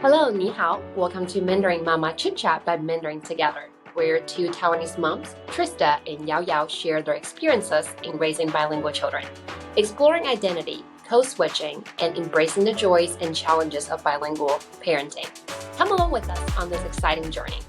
Hello, 你好. Welcome to Mandarin Mama Chitchat by Mandarin Together, where two Taiwanese moms, Trista and Yao Yao, share their experiences in raising bilingual children, exploring identity, code switching, and embracing the joys and challenges of bilingual parenting. Come along with us on this exciting journey.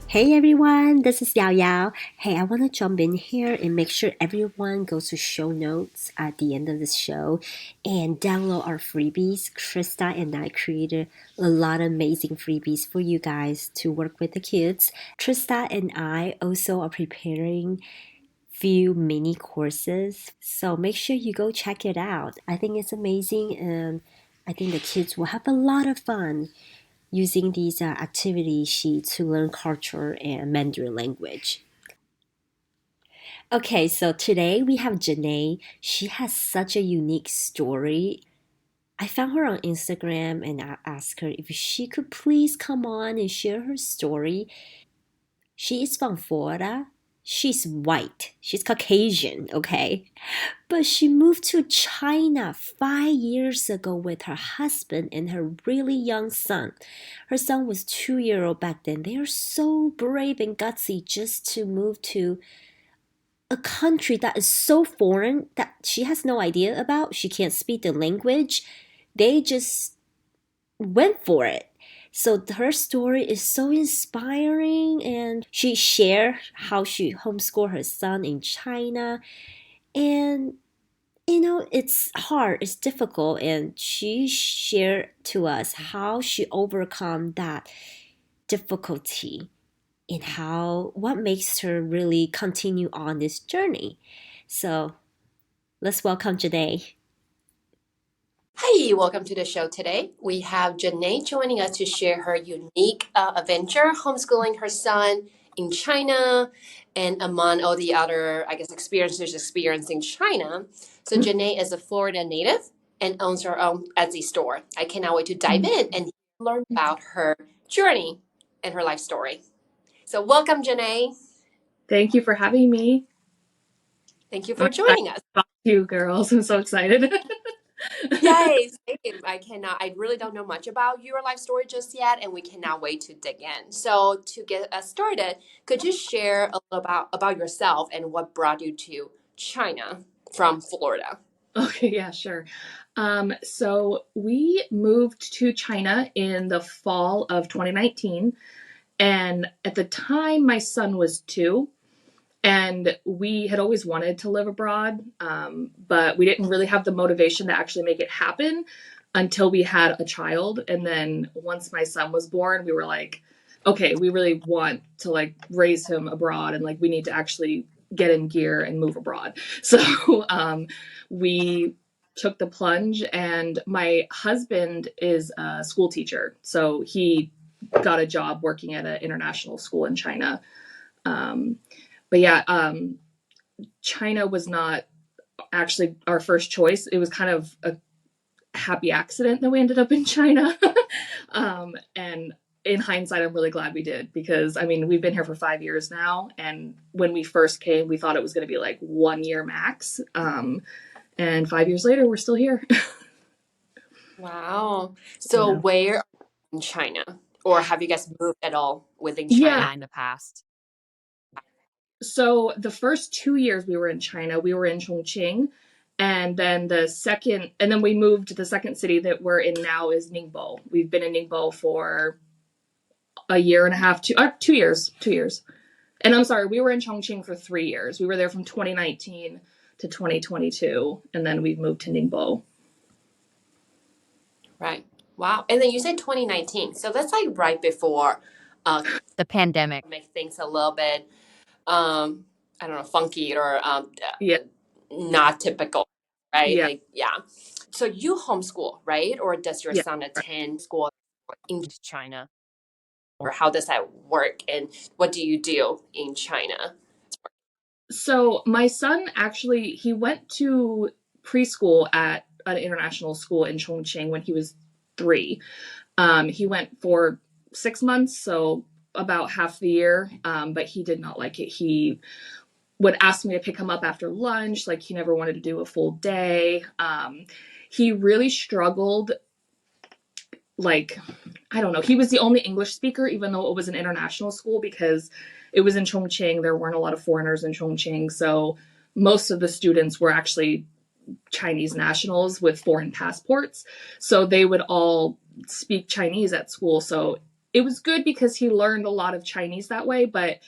Hey everyone, this is Yao Yao. Hey, I want to jump in here and make sure everyone goes to show notes at the end of the show and download our freebies. Krista and I created a lot of amazing freebies for you guys to work with the kids. Trista and I also are preparing few mini courses, so make sure you go check it out. I think it's amazing and I think the kids will have a lot of fun using these activity sheets to learn culture and Mandarin language. Okay, so today we have Jenay. She has such a unique story. I found her on Instagram and I asked her if she could please come on and share her story. She is from Florida. She's white. She's Caucasian, okay? But she moved to China 5 years ago with her husband and her really young son. Her son was 2 years old back then. They are so brave and gutsy just to move to a country that is so foreign that she has no idea about. She can't speak the language. They just went for it. So her story is so inspiring and she shared how she homeschooled her son in China. And it's hard, it's difficult, and she shared to us how she overcome that difficulty and how what makes her really continue on this journey. So let's welcome Jenay. Hi, welcome to the show today. We have Jenay joining us to share her unique adventure homeschooling her son in China and among all the other, experiences experienced in China. So, Jenay is a Florida native and owns her own Etsy store. I cannot wait to dive in and learn about her journey and her life story. So, welcome, Jenay. Thank you for having me. Thank you I'm for excited joining us. to talk to you girls. I'm so excited. Yay, same. I really don't know much about your life story just yet, and we cannot wait to dig in. So to get us started, could you share a little about yourself and what brought you to China from Florida? Okay, yeah, sure. So we moved to China in the fall of 2019. And at the time, my son was 2. And we had always wanted to live abroad, but we didn't really have the motivation to actually make it happen until we had a child. And then once my son was born, we were like, okay, we really want to raise him abroad, and we need to actually get in gear and move abroad. So we took the plunge, and my husband is a school teacher. So he got a job working at an international school in China. But yeah, China was not actually our first choice. It was kind of a happy accident that we ended up in China. And in hindsight, I'm really glad we did, because we've been here for 5 years now. And when we first came, we thought it was going to be 1 year max. And 5 years later, we're still here. Wow. So Yeah. where in China? Or have you guys moved at all within Yeah. China in the past? So the first 2 years we were in China, we were in Chongqing. And then we moved to the second city that we're in now is Ningbo. We've been in Ningbo for a year and a half, 2 years. And I'm sorry, we were in Chongqing for 3 years. We were there from 2019 to 2022. And then we moved to Ningbo. Right. Wow. And then you said 2019. So that's right before the pandemic make things a little bit I don't know, funky or Yeah. not typical, right? Yeah. Yeah. So you homeschool, right? Or does your Yeah. son attend school in China? Or how does that work? And what do you do in China? So my son actually, he went to preschool at an international school in Chongqing when he was 3. He went for 6 months, so about half the year, but he did not like it. He would ask me to pick him up after lunch. He never wanted to do a full day. He really struggled like, I don't know, he was the only English speaker, even though it was an international school, because it was in Chongqing. There weren't a lot of foreigners in Chongqing. So most of the students were actually Chinese nationals with foreign passports. So they would all speak Chinese at school. So it was good because he learned a lot of Chinese that way, but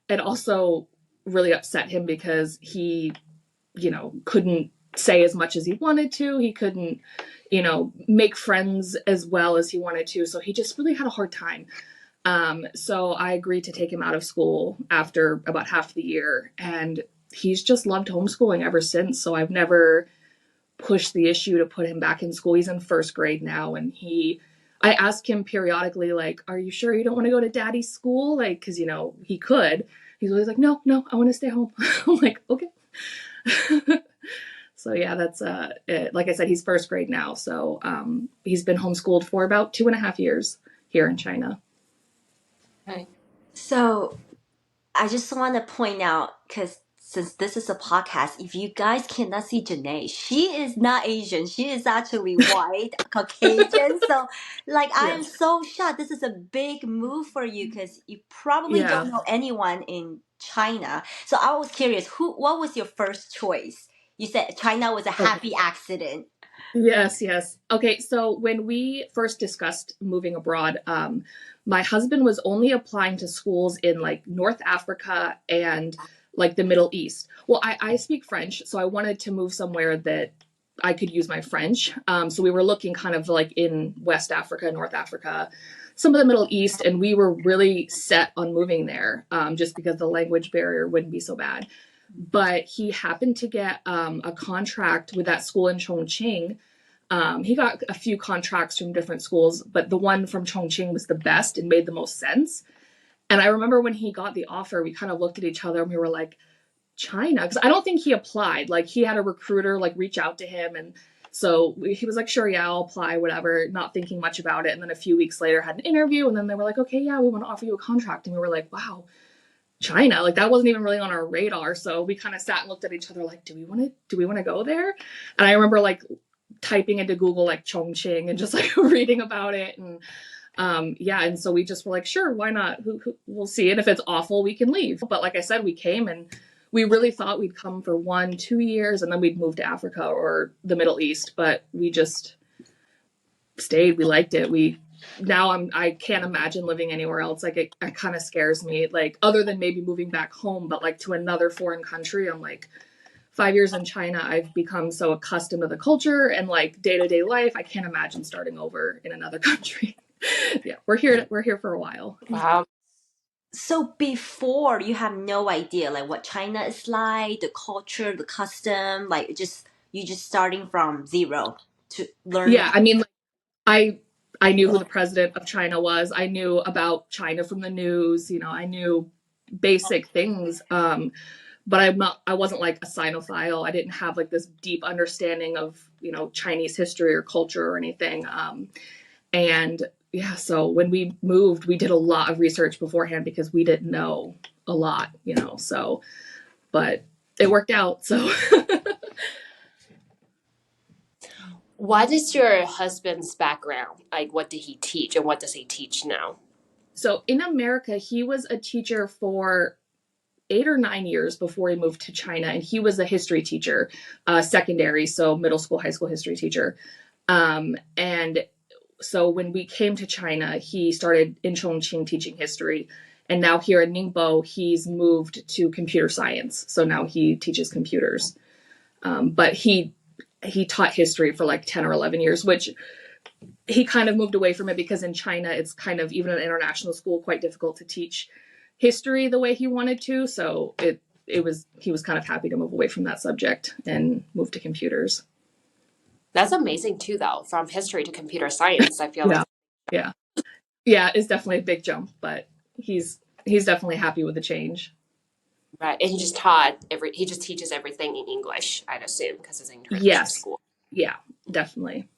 it also really upset him because he, couldn't say as much as he wanted to. He couldn't, make friends as well as he wanted to. So he just really had a hard time. So I agreed to take him out of school after about half the year. And he's just loved homeschooling ever since. So I've never pushed the issue to put him back in school. He's in first grade now. And I ask him periodically, like, are you sure you don't want to go to daddy's school? Like, cause he could. He's always like, no, I want to stay home. I'm like, okay. So yeah, that's it. Like I said, he's first grade now. So he's been homeschooled for about 2.5 years here in China. Okay. So I just want to point out, because since this is a podcast, if you guys cannot see Jenay, she is not Asian. She is actually white, Caucasian. So, like, I am Yes. so shocked. This is a big move for you because you probably Yeah. don't know anyone in China. So I was curious, what was your first choice? You said China was a Okay. happy accident. Yes. Okay, so when we first discussed moving abroad, my husband was only applying to schools in like North Africa and like the Middle East. Well, I speak French, so I wanted to move somewhere that I could use my French. So we were looking kind of like in West Africa, North Africa, some of the Middle East, and we were really set on moving there just because the language barrier wouldn't be so bad. But he happened to get a contract with that school in Chongqing. He got a few contracts from different schools, but the one from Chongqing was the best and made the most sense. And I remember when he got the offer, we kind of looked at each other and we were like, China? Because I don't think he applied. Like he had a recruiter like reach out to him. And so he was like, sure, yeah, I'll apply, whatever, not thinking much about it. And then a few weeks later had an interview and then they were like, okay, yeah, we want to offer you a contract. And we were like, wow, China, like that wasn't even really on our radar. So we kind of sat and looked at each other like, do we want to go there? And I remember like typing into Google like Chongqing and just like reading about it. And and so we just were like, sure, why not? We'll see. And if it's awful, we can leave. But like I said, we came and we really thought we'd come for 1-2 years and then we'd move to Africa or the Middle East. But we just stayed. We liked it. I can't imagine living anywhere else. Like it kind of scares me, like other than maybe moving back home, but like to another foreign country. I'm like, 5 years in China, I've become so accustomed to the culture and like day-to-day life. I can't imagine starting over in another country. Yeah, we're here for a while. Wow. So before, you have no idea like what China is like, the culture, the custom, like you just starting from zero to learn. Yeah, I mean, like, I knew who the president of China was. I knew about China from the news. I knew basic things. But I wasn't like a Sinophile. I didn't have like this deep understanding of, Chinese history or culture or anything. And yeah, so when we moved, we did a lot of research beforehand because we didn't know a lot, so, but it worked out. So What is your husband's background? Like, what did he teach and what does he teach now? So in America, he was a teacher for 8 or 9 years before he moved to China. And he was a history teacher, secondary, so middle school, high school history teacher. And so when we came to China, he started in Chongqing teaching history. And now here in Ningbo, he's moved to computer science. So now he teaches computers. But he taught history for like 10 or 11 years, which he kind of moved away from it because in China, it's kind of, even an international school, quite difficult to teach history the way he wanted to. So he was kind of happy to move away from that subject and move to computers. That's amazing too, though, from history to computer science. I feel like. Yeah, it's definitely a big jump, but he's definitely happy with the change. Right. And he just teaches everything in English, I'd assume, because it's an international school. Yeah, definitely.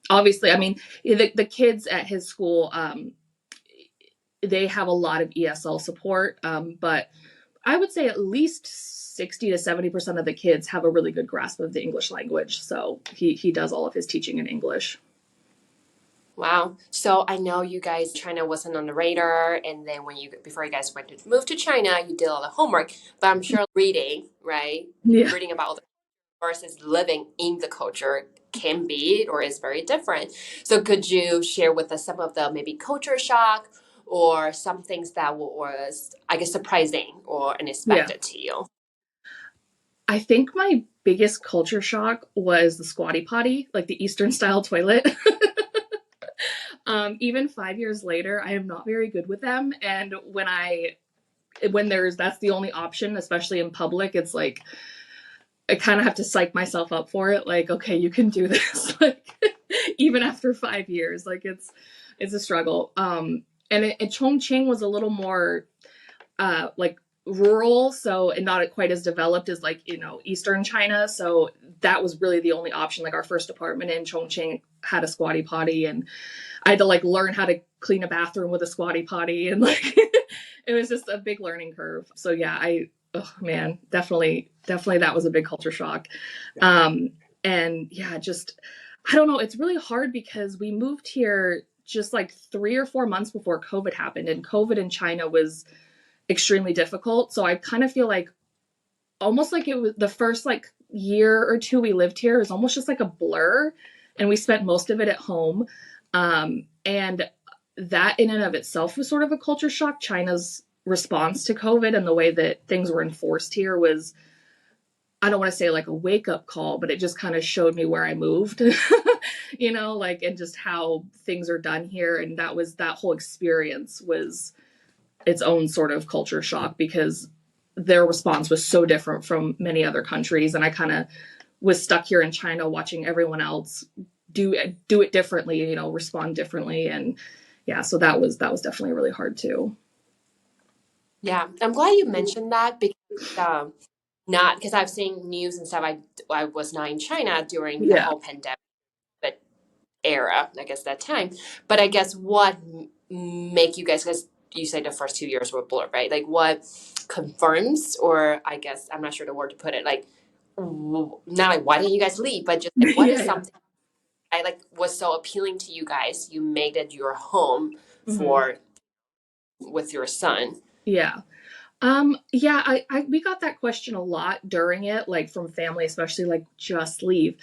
Obviously, I mean, the kids at his school, they have a lot of ESL support, but I would say at least 60 to 70% of the kids have a really good grasp of the English language. So he does all of his teaching in English. Wow. So I know you guys, China wasn't on the radar, and then before you guys went to move to China, you did all the homework. But I'm sure reading, right? Yeah. Reading about the versus living in the culture can be or is very different. So could you share with us some of the maybe culture shock or some things that was, I guess, surprising or Yeah. unexpected to you? I think my biggest culture shock was the squatty potty, like the Eastern style toilet. Even 5 years later, I am not very good with them. And when that's the only option, especially in public, it's like I kind of have to psych myself up for it. Like, okay, you can do this. Like, even after 5 years, like it's a struggle. And Chongqing was a little more like rural, so and not quite as developed as like Eastern China. So that was really the only option. Like our first apartment in Chongqing had a squatty potty, and I had to like learn how to clean a bathroom with a squatty potty, and like it was just a big learning curve. So yeah, oh man, definitely that was a big culture shock. And yeah, just I don't know, it's really hard because we moved here just like 3 or 4 months before COVID happened, and COVID in China was extremely difficult. So I kind of feel like almost like it was the first like year or two we lived here was almost just like a blur, and we spent most of it at home. And that in and of itself was sort of a culture shock. China's response to COVID and the way that things were enforced here was, I don't want to say like a wake up call, but it just kind of showed me where I moved, like, and just how things are done here. And that whole experience was its own sort of culture shock because their response was so different from many other countries. And I kind of was stuck here in China watching everyone else do it differently, respond differently. And yeah, so that was definitely really hard too. Yeah, I'm glad you mentioned that because not because I've seen news and stuff. I was not in China during the Yeah. whole pandemic era, I guess that time. But I guess what make you guys, because you say the first 2 years were blurred, right? Like what confirms, or I guess I'm not sure the word to put it, like not like why didn't you guys leave, but just like what is Yeah. something I like was so appealing to you guys, you made it your home Hmm. for with your son. Yeah. Yeah, we got that question a lot during it, like from family, especially like just leave.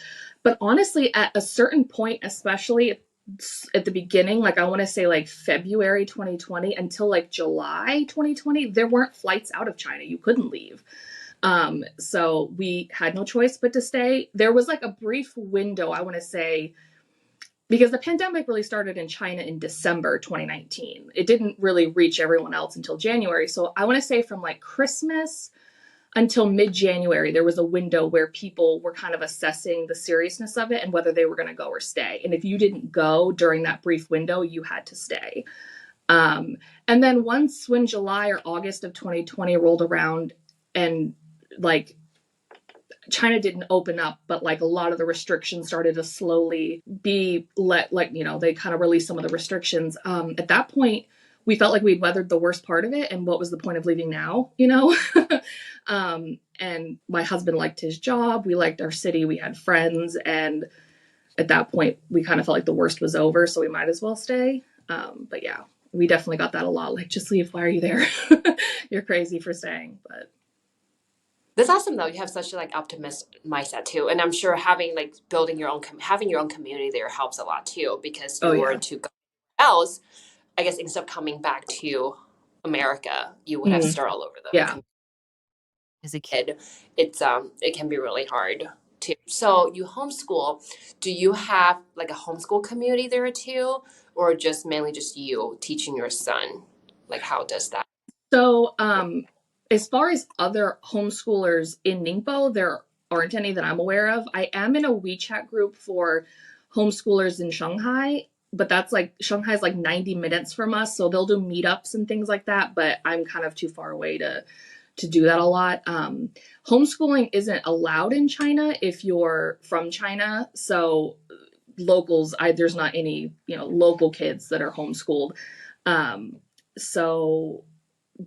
But honestly, at a certain point, especially at the beginning, like I want to say like February 2020 until like July 2020, there weren't flights out of China. You couldn't leave. So we had no choice but to stay. There was like a brief window, I want to say, because the pandemic really started in China in December 2019. It didn't really reach everyone else until January. So I want to say from like Christmas until mid-January, there was a window where people were kind of assessing the seriousness of it and whether they were going to go or stay. And if you didn't go during that brief window, you had to stay. Um, and then once when July or August of 2020 rolled around and like China didn't open up, but like a lot of the restrictions started to slowly be let, like, they kind of released some of the restrictions. At that point, we felt like we'd weathered the worst part of it. And what was the point of leaving now, and my husband liked his job. We liked our city. We had friends. And at that point, we kind of felt like the worst was over. So we might as well stay. But yeah, we definitely got that a lot. Like, just leave. Why are you there? You're crazy for staying. But That's awesome though. You have such a like optimist mindset too, and I'm sure having like building your own having your own community there helps a lot too because oh, you were yeah. to go else. I guess instead of coming back to America, you would have Mm, started all over the yeah. As a kid. kid. It can be really hard too. So you homeschool. Do you have like a homeschool community there too, or just mainly just you teaching your son? Like how does that So, work? as far as other homeschoolers in Ningbo, there aren't any that I'm aware of. I am in a WeChat group for homeschoolers in Shanghai, but that's like Shanghai's like 90 minutes from us, so they'll do meetups and things like that. But I'm kind of too far away to do that a lot. Homeschooling isn't allowed in China if you're from China, so locals, there's not any local kids that are homeschooled. Um, so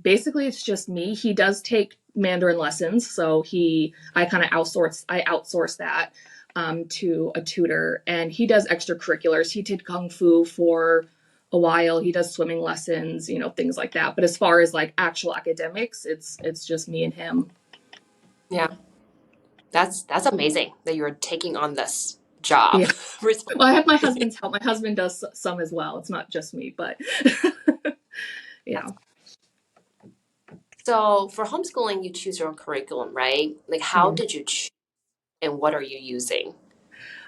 basically it's just me. He does take Mandarin lessons, so I outsource that. to a tutor, and he does extracurriculars. He did kung fu for a while. He does swimming lessons, things like that. But as far as like actual academics, it's just me and him. Yeah, that's amazing that you're taking on this job. Yeah. Well, I have my husband's help. My husband does some as well. It's not just me, but yeah. So for homeschooling, you choose your own curriculum, right? Like, how did you choose, and what are you using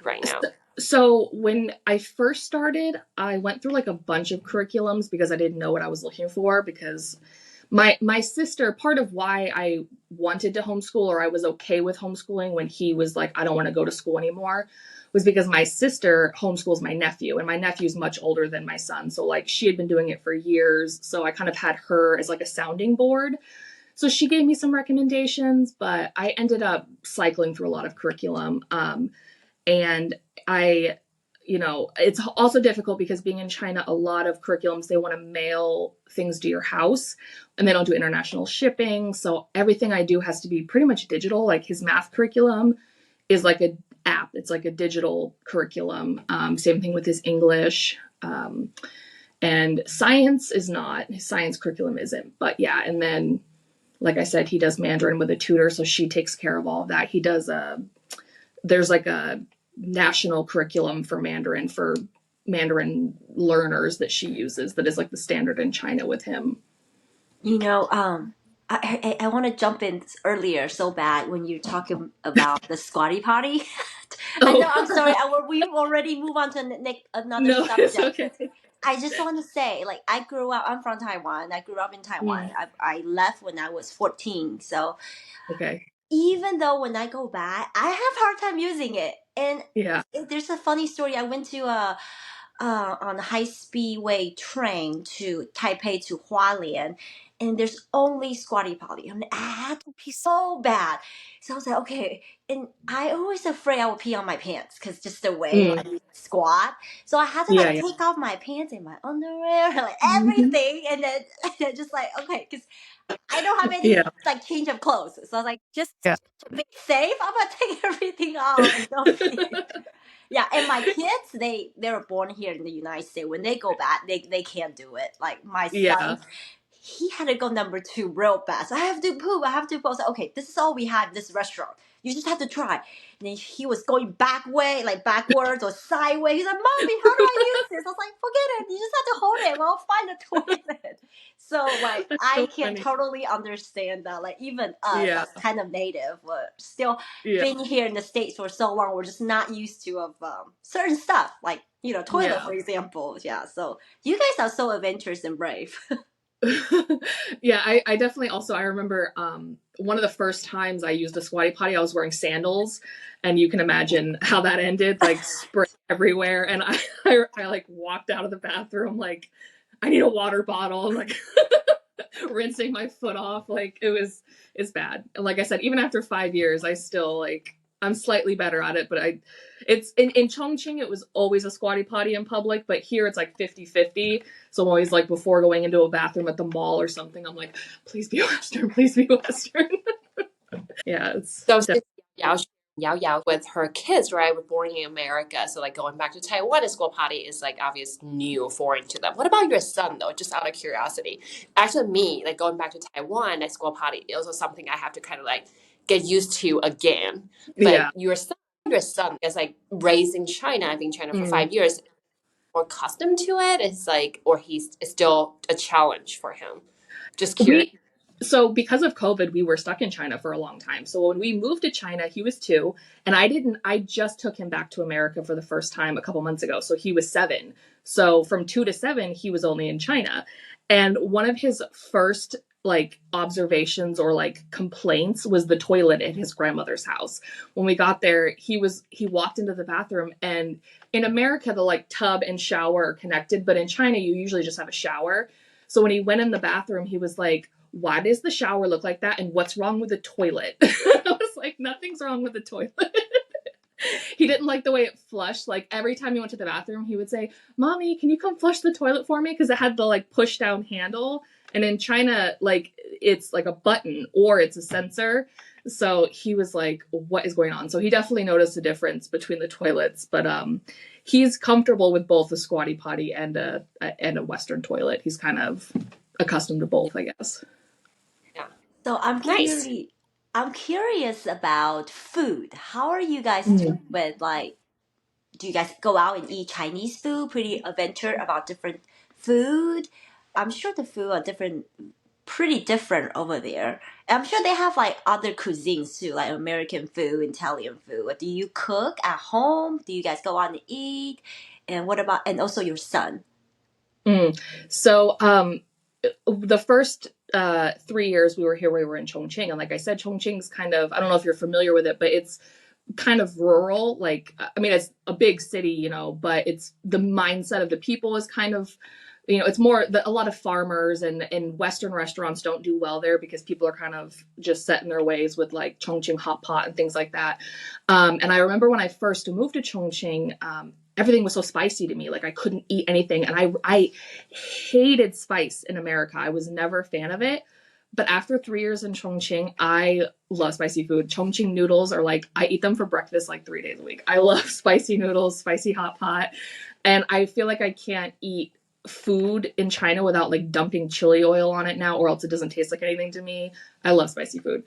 right now? So when I first started, I went through like a bunch of curriculums because I didn't know what I was looking for, because my sister, part of why I wanted to homeschool, or I was okay with homeschooling when he was like, I don't want to go to school anymore, was because my sister homeschools my nephew, and my nephew's much older than my son. So like she had been doing it for years. So I kind of had her as like a sounding board. So she gave me some recommendations, but I ended up cycling through a lot of curriculum. And I, it's also difficult because being in China, a lot of curriculums, they want to mail things to your house and they don't do international shipping. So everything I do has to be pretty much digital. Like his math curriculum is like an app. It's like a digital curriculum. Same thing with his English. And science is not. His science curriculum isn't. But yeah, and then, like I said, he does Mandarin with a tutor. So she takes care of all of that. He does there's like a national curriculum for Mandarin learners that she uses that is like the standard in China with him. I want to jump in earlier so bad when you're talking about the squatty potty. I know, I'm sorry, we already move on to another No, subject. it's okay. I just want to say, like, I'm from Taiwan. I grew up in Taiwan. I left when I was 14. So Okay. even though when I go back, I have a hard time using it. And Yeah. there's a funny story. I went to on a high speedway train to Taipei to Hualien, and there's only squatty potty. I mean, I had to pee so bad. So I was like, okay. And I always afraid I would pee on my pants because just the way like squat. So I had to like take off my pants and my underwear, like everything, and then just like, okay, because I don't have any like change of clothes. So I was like, just to be safe, I'm gonna take everything off and go pee. Yeah, and my kids, they were born here in the United States. When they go back, they can't do it. Like my son, he had to go number 2 real bad. So I have to poop. I have to poop. So, okay, this is all we have in this restaurant. You just have to try. And then he was going backwards or sideways. He's like, Mommy, how do I use this? I was like, forget it. You just have to hold it. We'll find a toilet. So like, I can totally understand that. Like even us, as kind of native, still being here in the States for so long, we're just not used to of certain stuff, like toilet, for example. Yeah. So you guys are so adventurous and brave. Yeah, I definitely also, I remember one of the first times I used a squatty potty, I was wearing sandals, and you can imagine how that ended, like spray everywhere. And I like walked out of the bathroom like, I need a water bottle. I'm like rinsing my foot off. Like it's bad. And like I said, even after 5 years, I still like, I'm slightly better at it, but it's in Chongqing, it was always a squatty potty in public, but here it's like 50-50. So I'm always like, before going into a bathroom at the mall or something, I'm like, please be Western, please be Western. Yeah, it's so Yao Yao with her kids, right? We're born in America, so like going back to Taiwan, a school potty is like obvious new foreign to them. What about your son though? Just out of curiosity. Actually, me like going back to Taiwan, a school potty is also something I have to kind of like get used to again. But your son is like raised in China. I've been in China for 5 years. More accustomed to it. It's like, or it's still a challenge for him. Just curious. So because of COVID, we were stuck in China for a long time. So when we moved to China, he was 2, and I just took him back to America for the first time a couple months ago. So he was 7. So from 2 to 7, he was only in China. And one of his first like observations or like complaints was the toilet at his grandmother's house. When we got there, he walked into the bathroom, and in America, the like tub and shower are connected, but in China, you usually just have a shower. So when he went in the bathroom, he was like, why does the shower look like that? And what's wrong with the toilet? I was like, nothing's wrong with the toilet. He didn't like the way it flushed. Like every time he went to the bathroom, he would say, Mommy, can you come flush the toilet for me? Because it had the like push down handle. And in China, like it's like a button or it's a sensor. So he was like, what is going on? So he definitely noticed a difference between the toilets, but he's comfortable with both a squatty potty and a Western toilet. He's kind of accustomed to both, I guess. Yeah. So Nice. I'm curious about food. How are you guys Mm. doing with like do you guys go out and eat Chinese food? Pretty adventure about different food. I'm sure the food are pretty different over there. I'm sure they have like other cuisines too, like American food, Italian food. Do you cook at home? Do you guys go out and eat? And what about and also your son? Mm. So the first 3 years we were here, we were in Chongqing, and like I said, Chongqing's kind of, I don't know if you're familiar with it, but it's kind of rural. Like, I mean, it's a big city, but it's the mindset of the people is kind of, it's more a lot of farmers, and Western restaurants don't do well there because people are kind of just set in their ways with like Chongqing hot pot and things like that. And I remember when I first moved to Chongqing, everything was so spicy to me. Like I couldn't eat anything, and I hated spice in America. I was never a fan of it. But after 3 years in Chongqing, I love spicy food. Chongqing noodles are like, I eat them for breakfast like 3 days a week. I love spicy noodles, spicy hot pot. And I feel like I can't eat food in China without like dumping chili oil on it now, or else it doesn't taste like anything to me. I love spicy food,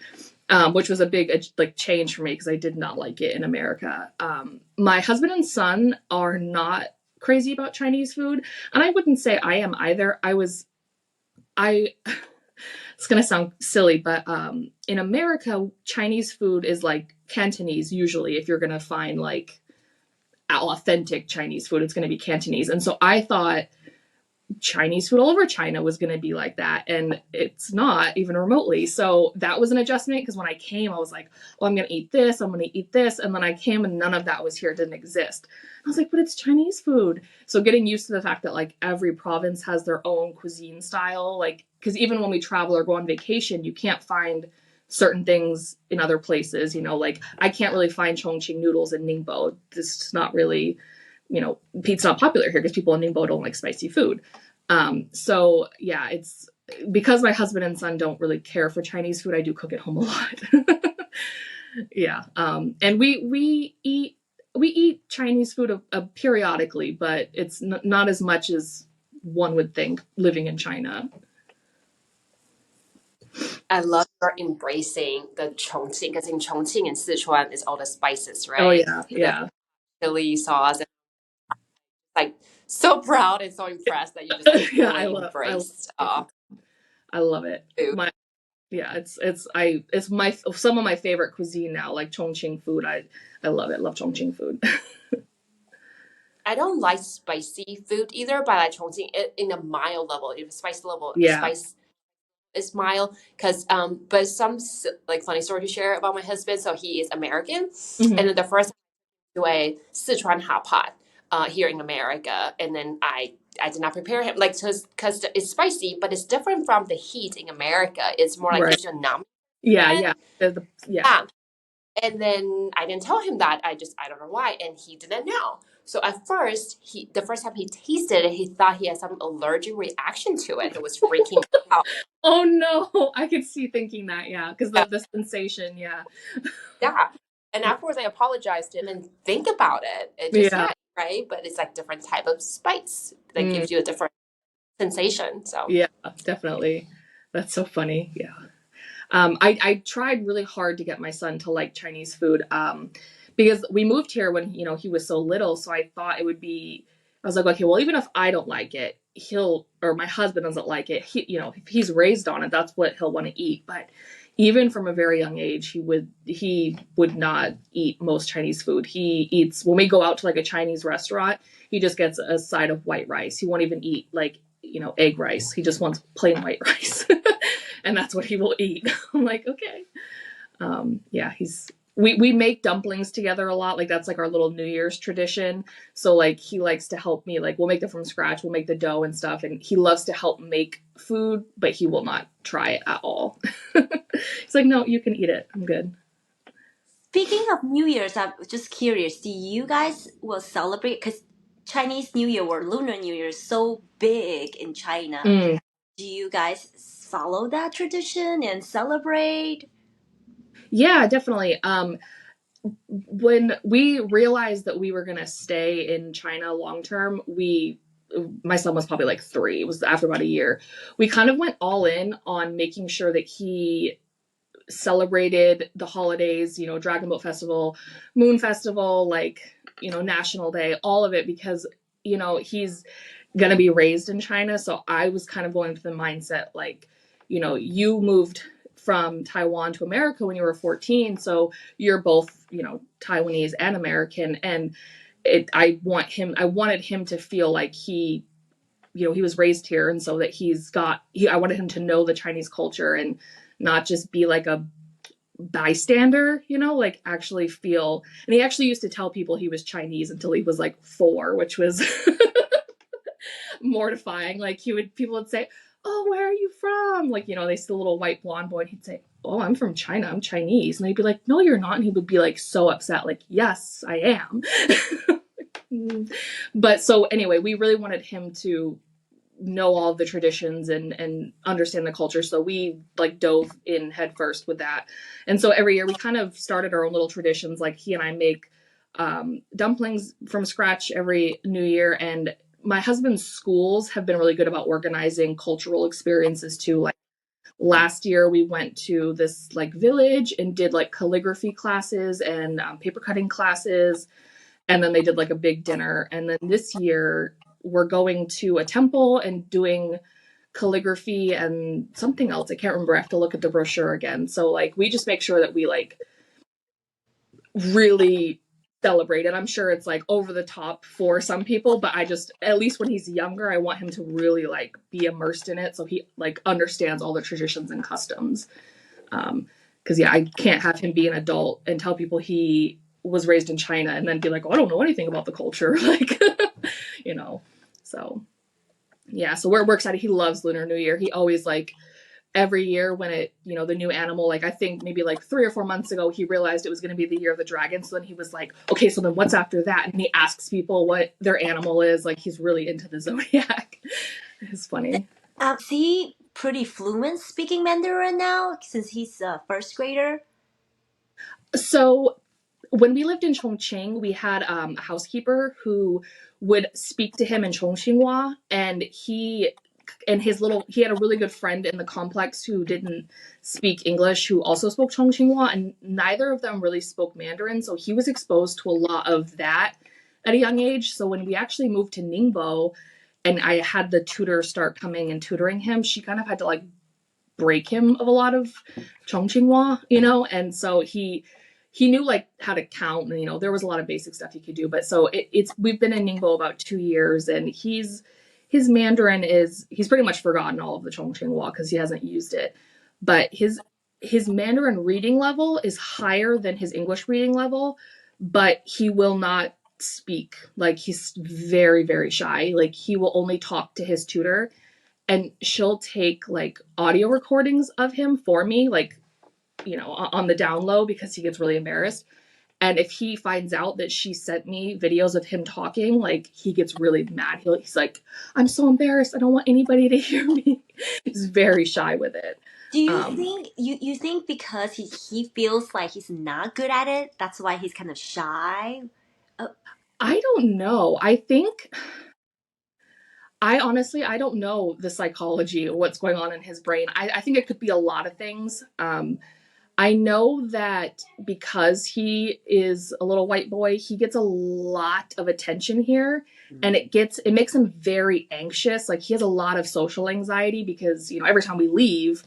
which was a big like change for me because I did not like it in America. My husband and son are not crazy about Chinese food, and I wouldn't say I am either. I it's gonna sound silly, but in America, Chinese food is like Cantonese usually. If you're gonna find like authentic Chinese food, it's gonna be Cantonese. And so I thought Chinese food all over China was going to be like that. And it's not even remotely. So that was an adjustment because when I came, I was like, oh, I'm going to eat this. I'm going to eat this. And then I came and none of that was here. It didn't exist. I was like, but it's Chinese food. So getting used to the fact that like every province has their own cuisine style, like, because even when we travel or go on vacation, you can't find certain things in other places, like I can't really find Chongqing noodles in Ningbo. This is not really, it's not popular here because people in Ningbo don't like spicy food. So yeah, it's because my husband and son don't really care for Chinese food. I do cook at home a lot. Yeah. And we eat Chinese food periodically, but it's not as much as one would think living in China. I love your embracing the Chongqing because in Chongqing and Sichuan is all the spices, Oh right? yeah, The yeah. chili sauce, and like so proud and so impressed that you just like Yeah, fully embraced I love it. food. Yeah, it's my some of my favorite cuisine now, like Chongqing food. I love it. Love Chongqing food. I don't like spicy food either, but like Chongqing in a mild level, if spice level Yeah. spice is mild. Because but some like funny story to share about my husband. So he is American, Hmm. and then the first time to a Sichuan hot pot here in America, and then I did not prepare him like because it's spicy, but it's different from the heat in America. It's more like Right. gives you a numb Yeah, head. yeah. Yeah. Yeah. And then I didn't tell him that. I don't know why, and he didn't know. So at first, the first time he tasted it, he thought he had some allergic reaction to it. He was freaking out. Oh no, I could see thinking that, yeah, because Yeah. the sensation, yeah. Yeah. And afterwards, I apologized to him and think about it. It just Yeah. yeah, right. But it's like different type of spice that Mm, gives you a different sensation. So yeah, definitely. That's so funny. Yeah. I tried really hard to get my son to like Chinese food, because we moved here when he was so little. So I thought it would be. I was like, okay, well, even if I don't like it, or my husband doesn't like it. If he's raised on it, that's what he'll want to eat. But even from a very young age, he would not eat most Chinese food. He eats when we go out to like a Chinese restaurant. He just gets a side of white rice. He won't even eat like egg rice. He just wants plain white rice. And that's what he will eat. I'm like, okay. Yeah, we make dumplings together a lot. Like that's like our little New Year's tradition. So like he likes to help me. Like we'll make them from scratch. We'll make the dough and stuff. And he loves to help make food, but he will not try it at all. He's like, no, you can eat it. I'm good. Speaking of New Year's, I'm just curious. Do you guys will celebrate? Because Chinese New Year or Lunar New Year is so big in China. Mm. Do you guys follow that tradition and celebrate? Yeah, definitely. When we realized that we were going to stay in China long term, my son was probably like 3. It was after about a year. We kind of went all in on making sure that he celebrated the holidays, Dragon Boat Festival, Moon Festival, like, National Day, all of it, because, he's going to be raised in China. So I was kind of going with the mindset like, you moved from Taiwan to America when you were 14. So you're both, Taiwanese and American. And I wanted him to feel like he was raised here. And so that I wanted him to know the Chinese culture and not just be like a bystander, like actually feel. And he actually used to tell people he was Chinese until he was like 4, which was mortifying. Like people would say, "Oh, where are you from?" Like, they see the little white blonde boy, and he'd say, "Oh, I'm from China. I'm Chinese." And they'd be like, "No, you're not." And he would be like so upset, like, "Yes, I am." But so anyway, we really wanted him to know all of the traditions and understand the culture. So we like dove in head first with that. And so every year we kind of started our own little traditions. Like he and I make dumplings from scratch every New Year. And my husband's schools have been really good about organizing cultural experiences too. Like last year we went to this like village and did like calligraphy classes and paper cutting classes. And then they did like a big dinner. And then this year we're going to a temple and doing calligraphy and something else. I can't remember. I have to look at the brochure again. So like we just make sure that we like really celebrate it. I'm sure it's like over the top for some people, but I just, at least when he's younger, I want him to really like be immersed in it so he like understands all the traditions and customs. Because yeah, I can't have him be an adult and tell people he was raised in China and then be like, "Oh, I don't know anything about the culture." Like, so yeah, so we're excited. He loves Lunar New Year. He always like every year when it, the new animal, like I think maybe like 3 or 4 months ago, he realized it was going to be the year of the dragon. So then he was like, "Okay, so then what's after that?" And he asks people what their animal is. Like he's really into the zodiac. It's funny. Is he pretty fluent speaking Mandarin now since he's a first grader? So when we lived in Chongqing, we had a housekeeper who would speak to him in Chongqinghua, and he had a really good friend in the complex who didn't speak English, who also spoke Chongqinghua, and neither of them really spoke Mandarin, so he was exposed to a lot of that at a young age. So when we actually moved to Ningbo and I had the tutor start coming and tutoring him, she kind of had to like break him of a lot of Chongqinghua, and so he knew like how to count, and there was a lot of basic stuff he could do. But so we've been in Ningbo about 2 years, and his Mandarin he's pretty much forgotten all of the Chongqinghua because he hasn't used it. But his Mandarin reading level is higher than his English reading level, but he will not speak. Like he's very, very shy. Like he will only talk to his tutor, and she'll take like audio recordings of him for me, like, on the down low because he gets really embarrassed. And if he finds out that she sent me videos of him talking, like he gets really mad. He's like, "I'm so embarrassed. I don't want anybody to hear me." He's very shy with it. Do you think you think because he feels like he's not good at it, that's why he's kind of shy? I don't know. I honestly, I don't know the psychology of what's going on in his brain. I think it could be a lot of things. I know that because he is a little white boy, he gets a lot of attention here, and it makes him very anxious. Like he has a lot of social anxiety because, every time we leave,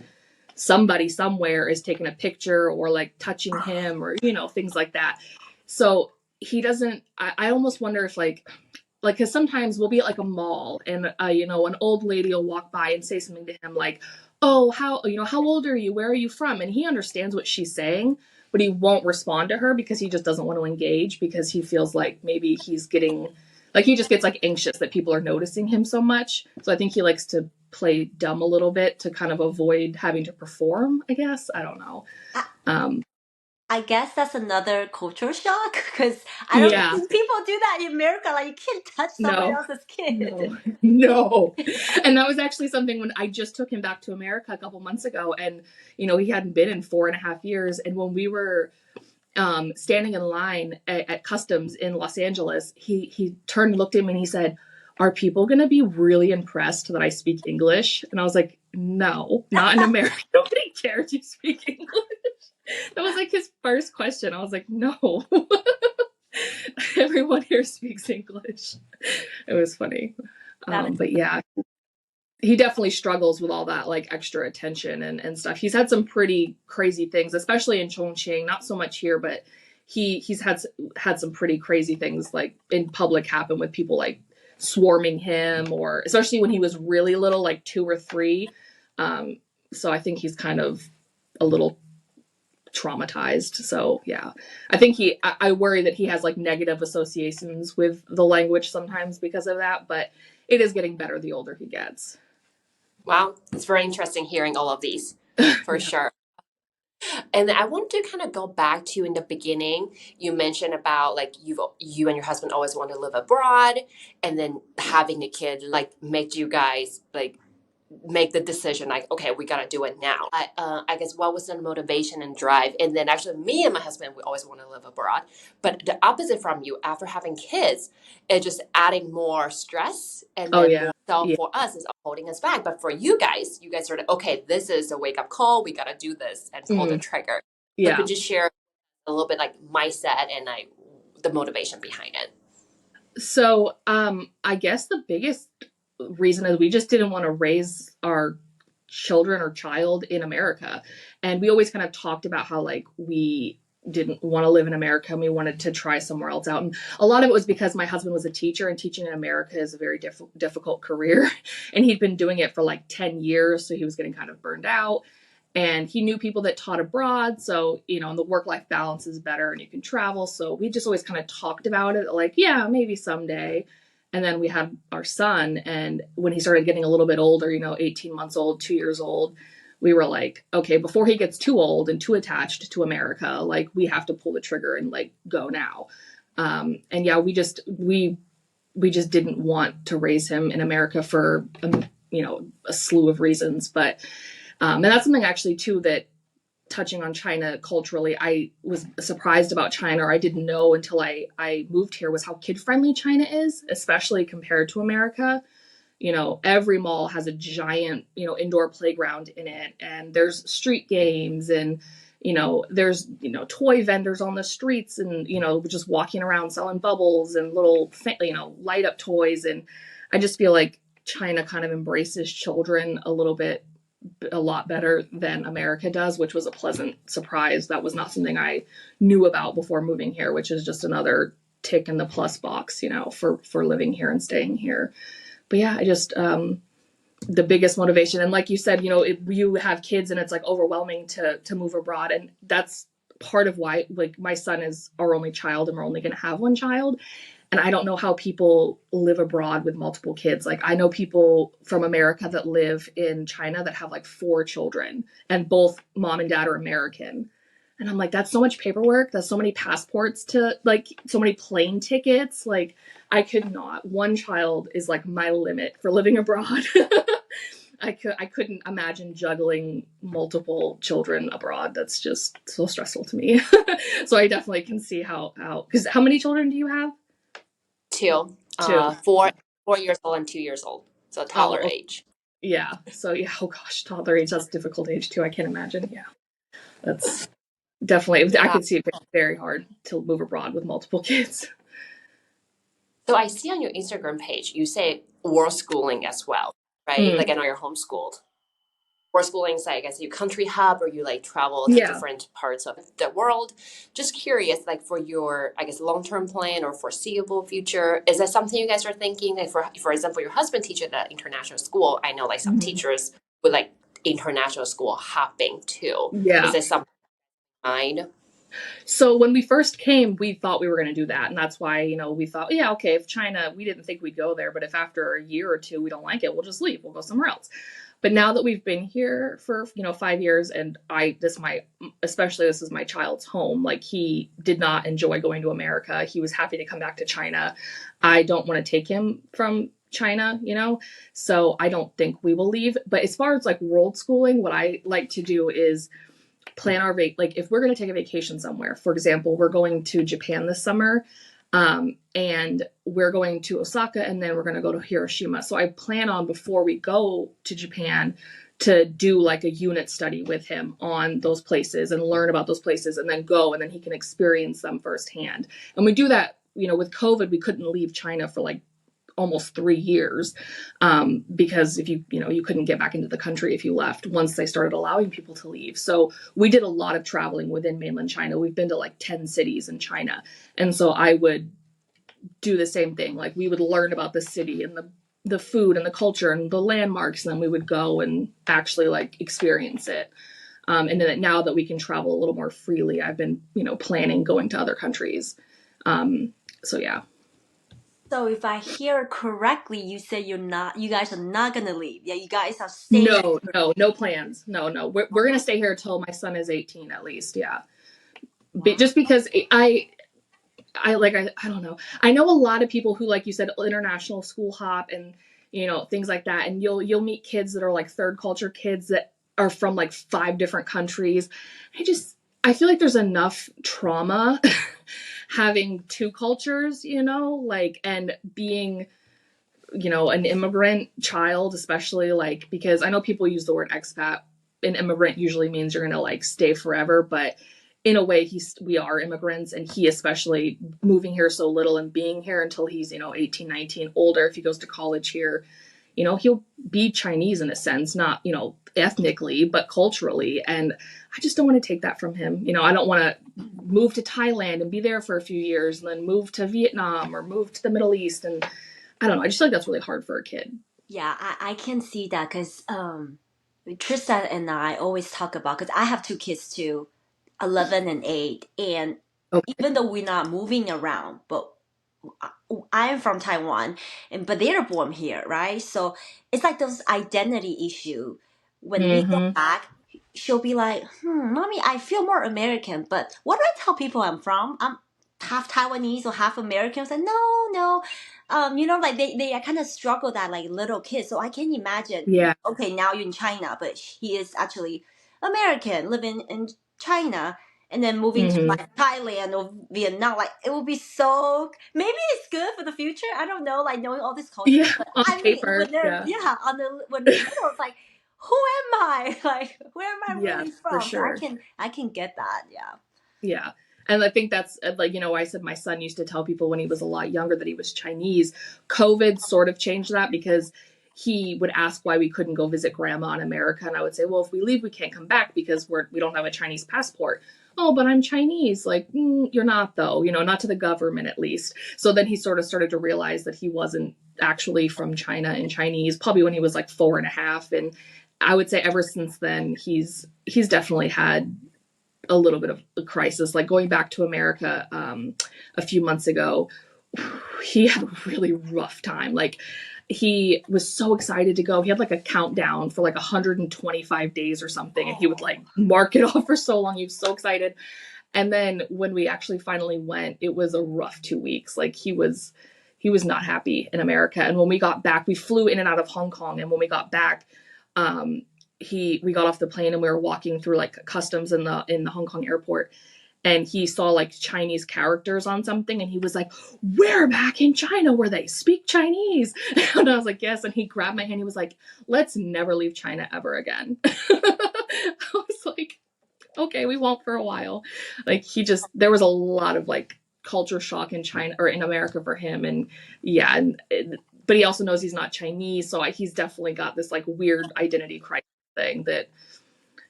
somebody somewhere is taking a picture or like touching him or, things like that. So he doesn't, I almost wonder if like, because sometimes we'll be at like a mall and, an old lady will walk by and say something to him like, "Oh, how old are you? Where are you from?" And he understands what she's saying, but he won't respond to her because he just doesn't want to engage because he feels like maybe he's getting, like he just gets like anxious that people are noticing him so much. So I think he likes to play dumb a little bit to kind of avoid having to perform, I guess. I don't know. I guess that's another culture shock because I don't Yeah. think people do that in America. Like you can't touch someone No. else's kid. No. No. And that was actually something when I just took him back to America a couple months ago, and he hadn't been in 4.5 years. And when we were standing in line at customs in Los Angeles, he turned and looked at me and he said, "Are people going to be really impressed that I speak English?" And I was like, "No, not in America. Nobody cares you speak English." That was like his first question. I was like, "No, everyone here speaks English." It was funny. But yeah, he definitely struggles with all that like extra attention and stuff. He's had some pretty crazy things, especially in Chongqing. Not so much here, but he's had some pretty crazy things like in public happen with people like swarming him, or especially when he was really little, like 2 or 3. So I think he's kind of a little traumatized. So yeah, I think I worry that he has like negative associations with the language sometimes because of that, but it is getting better the older he gets. Wow, it's very interesting hearing all of these for Yeah. sure. And I want to kind of go back to in the beginning. You mentioned about like you and your husband always want to live abroad, and then having a kid like made you guys like make the decision like, okay, we got to do it now. I guess what was the motivation and drive? And then actually me and my husband, we always want to live abroad, but the opposite from you, after having kids, it's just adding more stress and Oh then yeah. more. So Yeah. for us, it's holding us back. But for you guys are like, okay, this is a wake up call. We got to do this and pull the Mm, trigger. So yeah. could you share a little bit like mindset and like the motivation behind it? So I guess the biggest reason is we just didn't want to raise our children or child in America. And we always kind of talked about how like we didn't want to live in America and we wanted to try somewhere else out. And a lot of it was because my husband was a teacher, and teaching in America is a very difficult career. And he'd been doing it for like 10 years. So he was getting kind of burned out. And he knew people that taught abroad. So, and the work life balance is better and you can travel. So we just always kind of talked about it like, yeah, maybe someday. And then we had our son. And when he started getting a little bit older, 18 months old, 2 years old, we were like, okay, before he gets too old and too attached to America, like we have to pull the trigger and like go now. And yeah, we just didn't want to raise him in America for, a slew of reasons. But and that's something actually too that, touching on China culturally, I was surprised about China, or I didn't know until I moved here, was how kid friendly China is, especially compared to America. Every mall has a giant, indoor playground in it, and there's street games, and there's toy vendors on the streets, and just walking around selling bubbles and little light up toys. And I just feel like China kind of embraces children a lot better than America does, which was a pleasant surprise. That was not something I knew about before moving here, which is just another tick in the plus box, for living here and staying here. But yeah, I just the biggest motivation, and like you said, if you have kids and it's like overwhelming to move abroad, and that's part of why, like, my son is our only child and we're only going to have one child. And I don't know how people live abroad with multiple kids. Like, I know people from America that live in China that have like 4 children, and both mom and dad are American. And I'm like, that's so much paperwork. That's so many passports to, like, so many plane tickets. Like, I could not. One child is like my limit for living abroad. I couldn't imagine juggling multiple children abroad. That's just so stressful to me. So I definitely can see because how many children do you have? 2, 2. 4 years old and 2 years old. So toddler Oh, age. yeah. So yeah, oh gosh, toddler age, that's a difficult age too. I can't imagine. Yeah. That's definitely, I Yeah. could see it being very hard to move abroad with multiple kids. So I see on your Instagram page, you say world schooling as well, right? Like Mm, I know you're homeschooled. World schooling is like, I guess you country hub, or you like travel to yeah. different parts of the world. Just curious, like for your, I guess, long-term plan or foreseeable future, is that something you guys are thinking? Like for example, your husband teaches at international school. I know like some Mhm. teachers with like international school hopping too. Is Yeah. there something in mind? So when we first came, we thought we were going to do that. And that's why, we thought, yeah, okay, if China, we didn't think we'd go there, but if after a year or two we don't like it, we'll just leave. We'll go somewhere else. But now that we've been here for, 5 years, and especially this is my child's home, like he did not enjoy going to America. He was happy to come back to China. I don't want to take him from China, so I don't think we will leave. But as far as like world schooling, what I like to do is plan our like if we're going to take a vacation somewhere. For example, we're going to Japan this summer, and we're going to Osaka, and then we're going to go to Hiroshima. So I plan on, before we go to Japan, to do like a unit study with him on those places and learn about those places, and then go, and then he can experience them firsthand. And we do that, with COVID, we couldn't leave China for like almost 3 years, because if you couldn't get back into the country if you left once they started allowing people to leave. So we did a lot of traveling within mainland China. We've been to like 10 cities in China. And so I would do the same thing. Like we would learn about the city and the food and the culture and the landmarks, and then we would go and actually like experience it. And then now that we can travel a little more freely, I've been, planning going to other countries. So yeah. So if I hear correctly, you say you guys are not gonna leave. Yeah, you guys are staying. No plans. No. We're gonna stay here until my son is 18 at least. Yeah. Just because I don't know. I know a lot of people who, like you said, international school hop and, things like that. And you'll meet kids that are like third culture kids that are from like 5 different countries. I feel like there's enough trauma having 2 cultures, and being, an immigrant child, especially like, because I know people use the word expat. An immigrant usually means you're going to like stay forever, but in a way we are immigrants, and he especially moving here so little and being here until he's 18, 19, older. If he goes to college here, he'll be Chinese in a sense, not ethnically but culturally, and I just don't want to take that from him. I don't want to move to Thailand and be there for a few years and then move to Vietnam or move to the Middle East, and I don't know, I just feel like that's really hard for a kid. Yeah, I can see that because Tristan and I always talk about, because I have 2 kids too, 11 and 8, and Okay. even though we're not moving around, but I'm from Taiwan, but they're born here, right? So it's like those identity issue. When we go Mm-hmm. back, she'll be like, "Mommy, I feel more American." But what do I tell people I'm from? I'm half Taiwanese or half American. I was like, no, no. Like they kind of struggle that like little kids. So I can imagine. Yeah. Okay, now you're in China, but he is actually American, living in China, and then moving to Mm-hmm. like Thailand or Vietnam. Like it will be so. Maybe it's good for the future. I don't know. Like knowing all this culture, Yeah, but on I mean, paper. when they're Yeah. when they're little, it's like, who am I? Like where am I Yes, really for from? So sure. I can get that. Yeah. Yeah. And I think that's like, I said my son used to tell people when he was a lot younger that he was Chinese. COVID sort of changed that, because he would ask why we couldn't go visit grandma in America. And I would say, well, if we leave, we can't come back because we don't have a Chinese passport. Oh, but I'm Chinese. Like, you're not though, not to the government at least. So then he sort of started to realize that he wasn't actually from China and Chinese, probably when he was like 4.5. And I would say ever since then, he's definitely had a little bit of a crisis. Like going back to America a few months ago, he had a really rough time. Like he was so excited to go. He had like a countdown for like 125 days or something, and he would like mark it off for so long. He was so excited. And then when we actually finally went, it was a rough 2 weeks. Like he was not happy in America. And when we got back, we flew in and out of Hong Kong. And when we got back, we got off the plane and we were walking through like customs in the Hong Kong airport, and he saw like Chinese characters on something, and he was like, "We're back in China where they speak Chinese." And I was like, "Yes." And he grabbed my hand. He was like, "Let's never leave China ever again." I was like, "Okay, we won't for a while." Like there was a lot of like culture shock in China or in America for him, and yeah, but he also knows he's not Chinese, so he's definitely got this like weird identity crisis thing that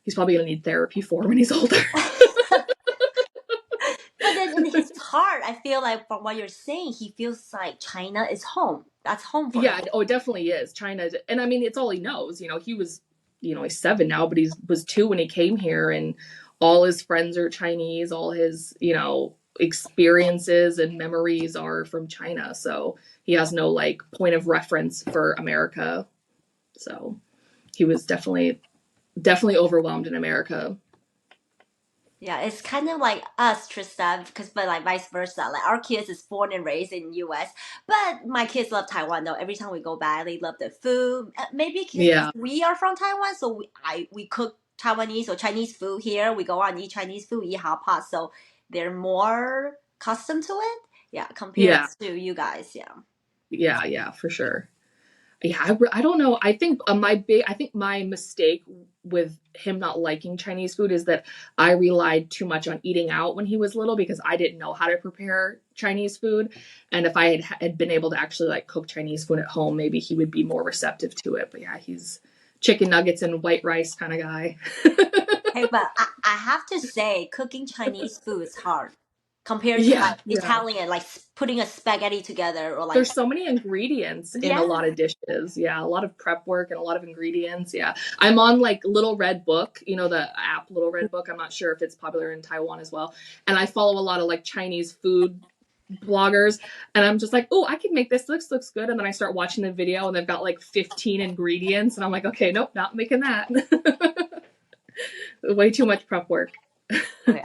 he's probably going to need therapy for when he's older. But then in his heart, I feel like from what you're saying, he feels like China is home. That's home for him. Yeah, oh, it definitely is. China, and I mean, it's all he knows. He was, he's 7 now, but he was 2 when he came here, and all his friends are Chinese. All his, experiences and memories are from China. So he has no like point of reference for America. So he was definitely overwhelmed in America. Yeah, it's kind of like us, Trista, because but like vice versa. Like our kids is born and raised in U.S., but my kids love Taiwan though. Every time we go back, they love the food. Maybe because Yeah, we are from Taiwan, so we cook Taiwanese or Chinese food here. We go out and eat Chinese food, eat hot pot, so they're more accustomed to it. Yeah, compared yeah, to you guys. Yeah. yeah, for sure. Yeah, I don't know. I think I think my mistake with him not liking Chinese food is that I relied too much on eating out when he was little because I didn't know how to prepare Chinese food. And if I had been able to actually like cook Chinese food at home, maybe he would be more receptive to it. But yeah, he's chicken nuggets and white rice kind of guy. Hey, but I have to say, cooking Chinese food is hard compared to Yeah, like yeah. Italian, like putting a spaghetti together or like There's so many ingredients in a yeah. lot of dishes. Yeah, a lot of prep work and a lot of ingredients. Yeah. I'm on like Little Red Book, you know, the app Little Red Book. I'm not sure if it's popular in Taiwan as well. And I follow a lot of like Chinese food bloggers and I'm just like, oh, I can make this. Looks good. And then I start watching the video and they've got like 15 ingredients and I'm like, okay, nope, not making that. Way too much prep work. Oh, yeah.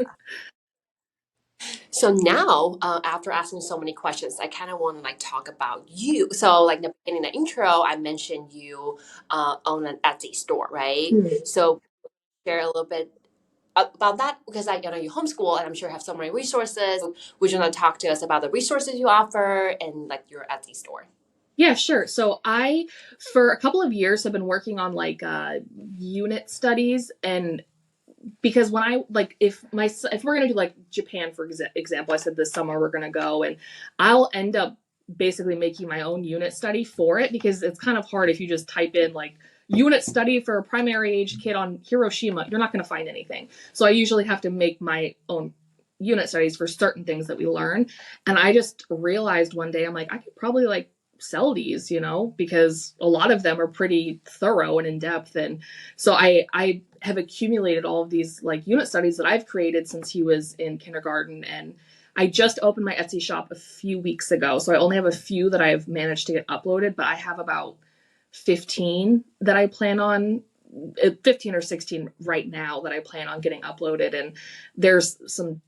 So now, after asking so many questions, I kind of want to like talk about you. So, like in the intro, I mentioned you own an Etsy store, right? Hmm. So, share a little bit about that because I know you homeschool, and I'm sure you have so many resources. Would you want to talk to us about the resources you offer and like your Etsy store? Yeah, sure. So I, for a couple of years, have been working on like unit studies and because when I like if we're gonna do like Japan for example, I said this summer we're gonna go and I'll end up basically making my own unit study for it because it's kind of hard if you just type in like unit study for a primary age kid on Hiroshima, you're not going to find anything. So I usually have to make my own unit studies for certain things that we learn. And I just realized one day I'm like I could probably like sell these, you know, because a lot of them are pretty thorough and in depth. And so I have accumulated all of these like unit studies that I've created since he was in kindergarten. And I just opened my Etsy shop a few weeks ago. So I only have a few that I've managed to get uploaded, but I have about 15 that I plan on 15 or 16 right now that I plan on getting uploaded. And there's some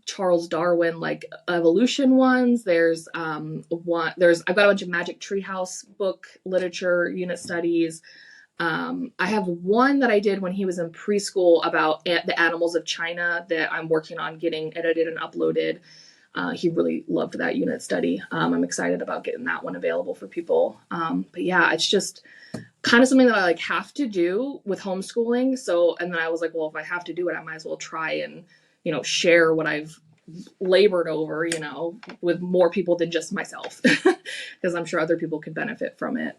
Charles Darwin like evolution ones. There's I've got a bunch of Magic Treehouse book literature unit studies. I have one that I did when he was in preschool about the animals of China that I'm working on getting edited and uploaded. He really loved that unit study. I'm excited about getting that one available for people. But yeah, it's just kind of something that I like have to do with homeschooling. So, and then I was like, well, if I have to do it, I might as well try and, you know, share what I've labored over, you know, with more people than just myself, because I'm sure other people could benefit from it.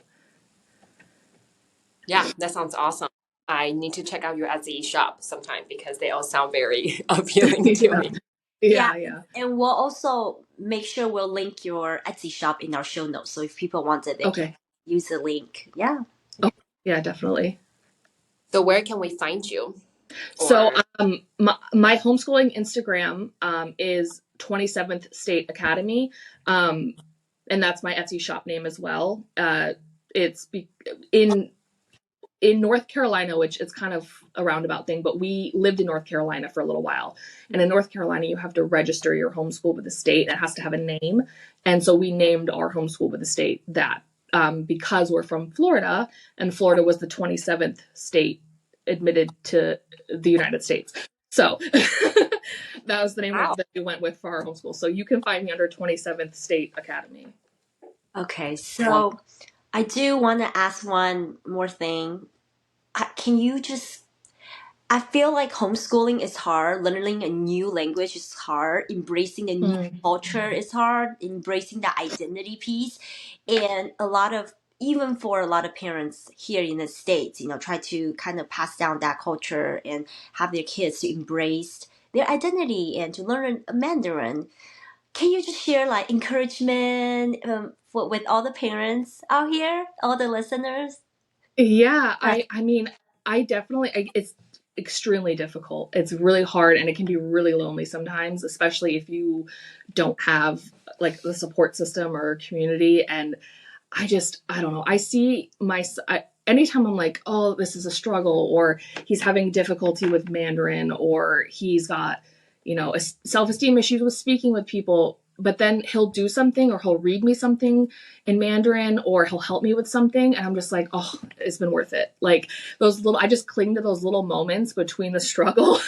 Yeah, that sounds awesome. I need to check out your Etsy shop sometime because they all sound very appealing to Yeah, me. Yeah, yeah. and we'll also make sure we'll link your Etsy shop in our show notes. So if people want it, they can Okay. use the link. Yeah. Oh, yeah, definitely. So where can we find you? So Or my homeschooling Instagram is 27th State Academy. And that's my Etsy shop name as well. It's in North Carolina, which is kind of a roundabout thing, but we lived in North Carolina for a little while. And in North Carolina, you have to register your homeschool with the state. It has to have a name. And so we named our homeschool with the state that because we're from Florida, and Florida was the 27th state admitted to the United States. So that was the name wow. that we went with for our homeschool. So you can find me under 27th State Academy. Okay, so I do want to ask one more thing. Can you just I feel like homeschooling is hard. Learning a new language is hard. Embracing a new Mm. culture is hard. Embracing the identity piece. And a lot of, even for a lot of parents here in the States, you know, try to kind of pass down that culture and have their kids to embrace their identity and to learn Mandarin. Can you just share like encouragement with all the parents out here, all the listeners? Yeah, Yes. I mean, it's extremely difficult. It's really hard and it can be really lonely sometimes, especially if you don't have like the support system or community. And I don't know. I see anytime I'm like, oh, this is a struggle, or he's having difficulty with Mandarin, or he's got, self-esteem issues with speaking with people, but then he'll do something or he'll read me something in Mandarin or he'll help me with something. And I'm just like, oh, it's been worth it. Like I just cling to those little moments between the struggle.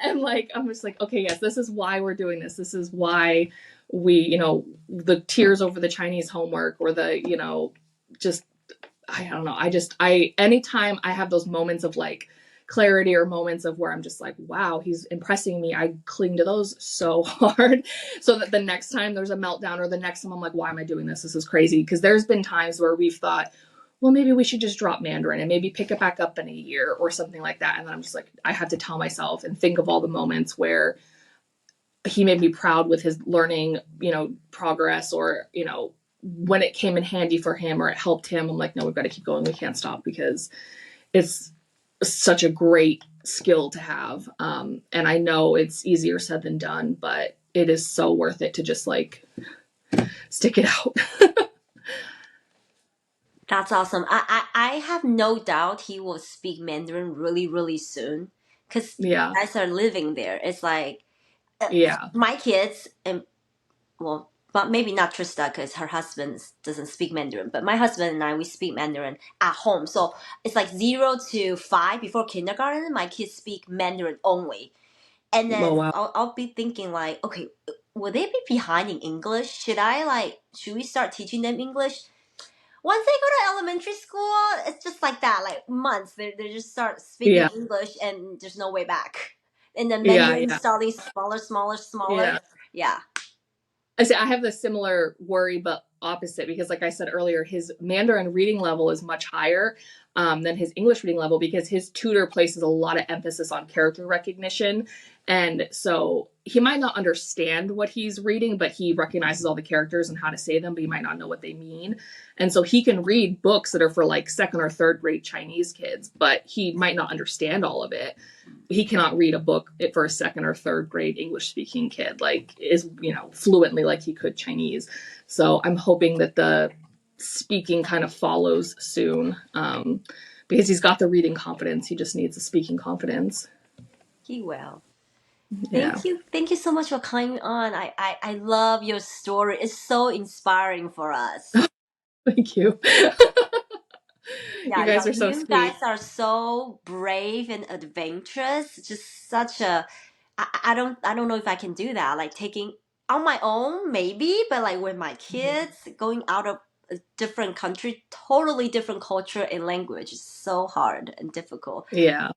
And like, I'm just like, okay, yes, this is why we're doing this. This is why we, the tears over the Chinese homework or just, I don't know. Anytime I have those moments of like clarity or moments of where I'm just like, wow, he's impressing me, I cling to those so hard so that the next time there's a meltdown or the next time I'm like, why am I doing this? This is crazy. Because there's been times where we've thought, well, maybe we should just drop Mandarin and maybe pick it back up in a year or something like that. And then I'm just like, I have to tell myself and think of all the moments where he made me proud with his learning, progress, or, when it came in handy for him or it helped him. I'm like, no, we've got to keep going. We can't stop because it's such a great skill to have. And I know it's easier said than done, but it is so worth it to just like stick it out. That's awesome. I have no doubt he will speak Mandarin really, really soon because you guys are living there. It's like my kids, and well, but maybe not Trista because her husband doesn't speak Mandarin, but my husband and I, we speak Mandarin at home. So it's like 0 to 5 before kindergarten, my kids speak Mandarin only. And then I'll be thinking like, okay, will they be behind in English? Should we start teaching them English? Once they go to elementary school, it's just like that, like months. They just start speaking English and there's no way back. And then Mandarin starting smaller. Yeah. I have the similar worry, but opposite, because like I said earlier, his Mandarin reading level is much higher than his English reading level because his tutor places a lot of emphasis on character recognition. And so he might not understand what he's reading, but he recognizes all the characters and how to say them, but he might not know what they mean. And so he can read books that are for like 2nd or 3rd grade Chinese kids, but he might not understand all of it. He cannot read a book for a 2nd or 3rd grade English speaking kid, fluently like he could Chinese. So I'm hoping that the speaking kind of follows soon because he's got the reading confidence. He just needs the speaking confidence. He will. Thank you so much for coming on. I love your story. It's so inspiring for us. Thank you. You guys are so sweet. You guys are so brave and adventurous. Just such a I don't know if I can do that. Like taking on my own, maybe, but like with my kids, going out of a different country, totally different culture and language is so hard and difficult. Yeah.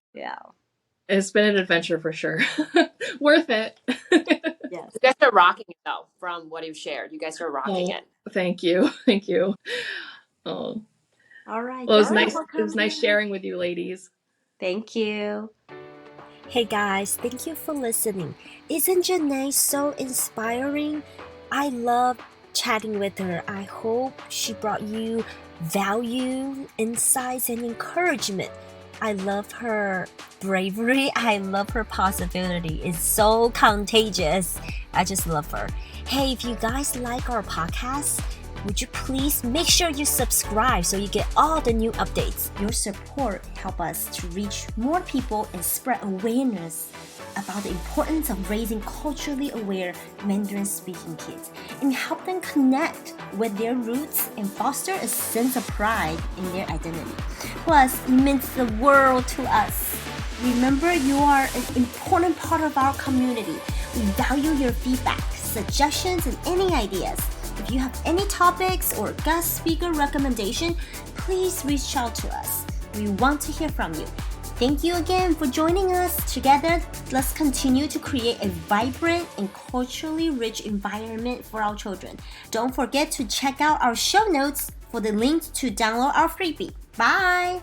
It's been an adventure for sure. Worth it. Yes. You guys are rocking it though, from what you've shared. You guys are rocking it. Thank you. Oh. All right. Well, it was nice sharing with you ladies. Thank you. Hey guys, thank you for listening. Isn't Jenay so inspiring? I love chatting with her. I hope she brought you value, insights, and encouragement. I love her bravery. I love her possibility. It's so contagious. I just love her. Hey, if you guys like our podcast, would you please make sure you subscribe so you get all the new updates? Your support helps us to reach more people and spread awareness about the importance of raising culturally aware Mandarin-speaking kids and help them connect with their roots and foster a sense of pride in their identity. Plus, it means the world to us. Remember, you are an important part of our community. We value your feedback, suggestions, and any ideas. If you have any topics or guest speaker recommendation, please reach out to us. We want to hear from you. Thank you again for joining us. Together, let's continue to create a vibrant and culturally rich environment for our children. Don't forget to check out our show notes for the link to download our freebie. Bye!